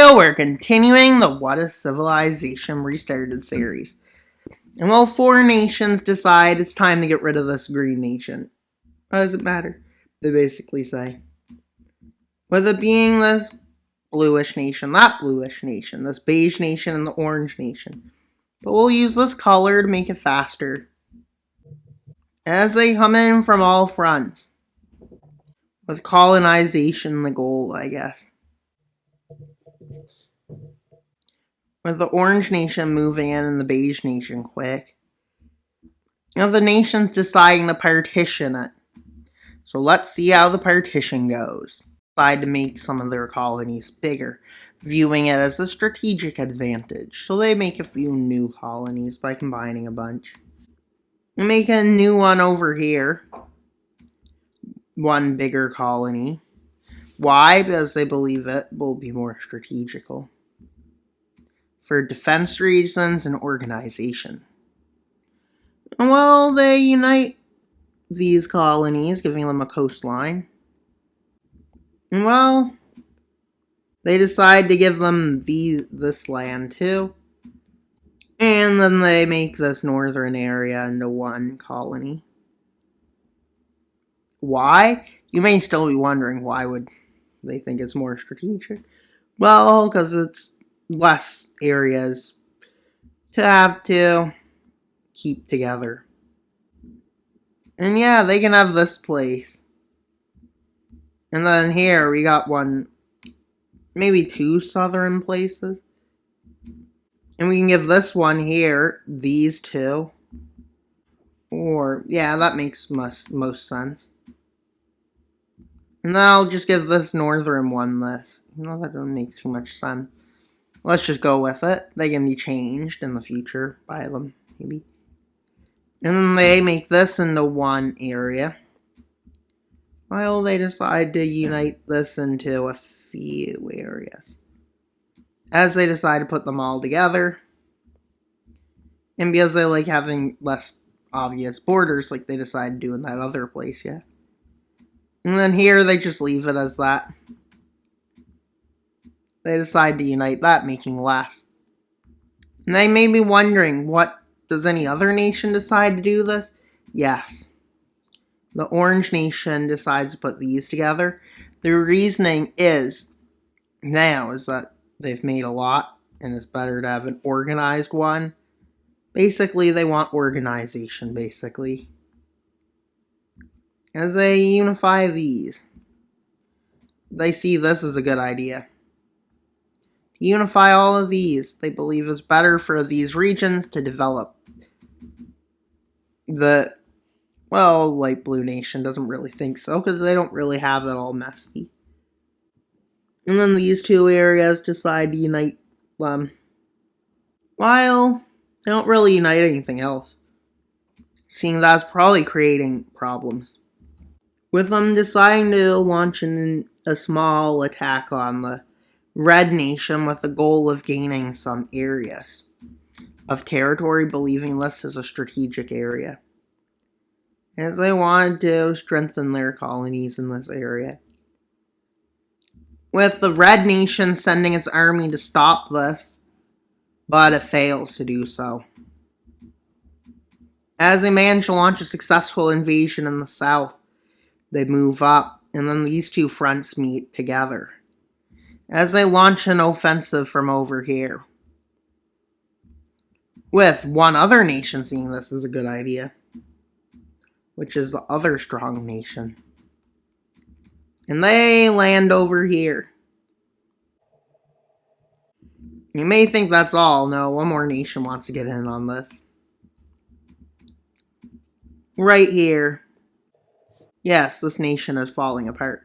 Hello, we're continuing the What If Civilization Restarted series. And while 4 nations decide it's time to get rid of this green nation, what does it matter? They basically say. With it being this bluish nation, that bluish nation, this beige nation, and the orange nation. But we'll use this color to make it faster. As they come in from all fronts. With colonization the goal, I guess. With the orange nation moving in and the beige nation quick. Now the nation's deciding to partition it. So let's see how the partition goes. Decide to make some of their colonies bigger, viewing it as a strategic advantage. So they make a few new colonies by combining a bunch. And make a new one over here. One bigger colony. Why? Because they believe it will be more strategical. For defense reasons and organization. Well, they unite these colonies, giving them a coastline. Well, they decide to give them this land too. And then they make this northern area into one colony. Why? You may still be wondering why would they think it's more strategic. Well, because it's less areas to have to keep together. And yeah, they can have this place. And then here we got one, maybe 2 southern places. And we can give this one here, these 2. Or, yeah, that makes most sense. And then I'll just give this northern one this. That doesn't make too much sense. Let's just go with it. They can be changed in the future by them, maybe. And then they make this into one area. While they decide to unite this into a few areas. As they decide to put them all together. And because they like having less obvious borders, like they decide to do in that other place, yeah. And then here they just leave it as that. They decide to unite that, making less. And they may be wondering, does any other nation decide to do this? Yes. The orange nation decides to put these together. Their reasoning is that they've made a lot, and it's better to have an organized one. Basically, they want organization, basically. As they unify these, they see this as a good idea. To unify all of these, they believe is better for these regions to develop. Light blue nation doesn't really think so, because they don't really have it all messy. And then these 2 areas decide to unite them. While they don't really unite anything else. Seeing that's probably creating problems. With them deciding to launch a small attack on the red nation with the goal of gaining some areas of territory, believing this is a strategic area. As they wanted to strengthen their colonies in this area. With the red nation sending its army to stop this, but it fails to do so. As they manage to launch a successful invasion in the south, they move up, and then these 2 fronts meet together. As they launch an offensive from over here. With one other nation seeing this as a good idea. Which is the other strong nation. And they land over here. You may think that's all. No, one more nation wants to get in on this. Right here. Yes, this nation is falling apart.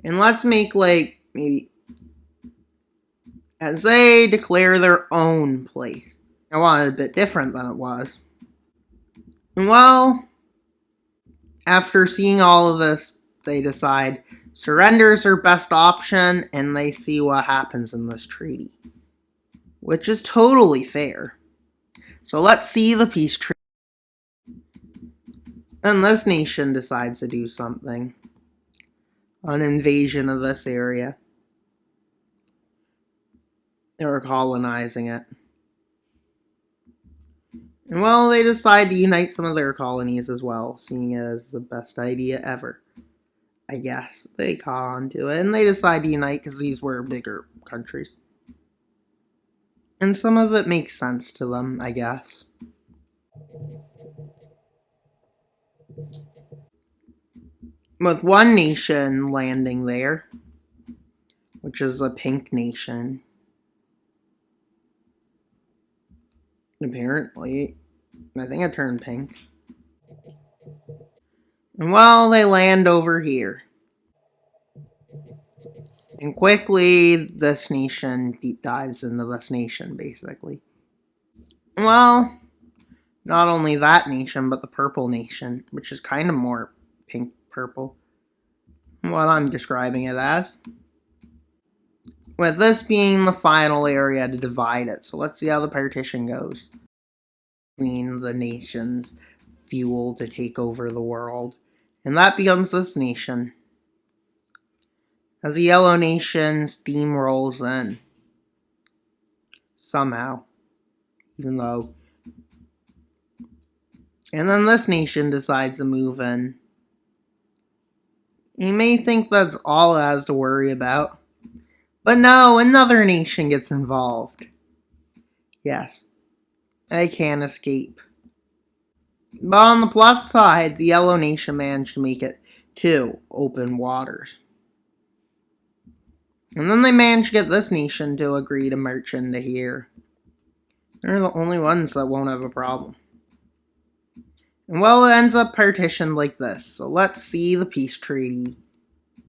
And let's make, maybe... As they declare their own place. I want it a bit different than it was. And well... After seeing all of this, they decide surrender is their best option, and they see what happens in this treaty. Which is totally fair. So let's see the peace treaty. And this nation decides to do something. An invasion of this area. or colonizing it. And well, they decide to unite some of their colonies as well, seeing it as the best idea ever. I guess. They caught on to it, and they decide to unite because these were bigger countries. And some of it makes sense to them, I guess. With one nation landing there, which is a pink nation. Apparently. I think it turned pink. And well, they land over here. And quickly, this nation deep dives into this nation, basically. Well, not only that nation, but the purple nation, which is kind of more pink-purple. What I'm describing it as. With this being the final area to divide it. So let's see how the partition goes. Between the nations fuel to take over the world. And that becomes this nation. As the yellow nation steamrolls in. Somehow. Even though. And then this nation decides to move in. You may think that's all it has to worry about. But no, another nation gets involved. Yes. They can't escape. But on the plus side, the yellow nation managed to make it to open waters. And then they managed to get this nation to agree to march into here. They're the only ones that won't have a problem. And well, it ends up partitioned like this. So let's see the peace treaty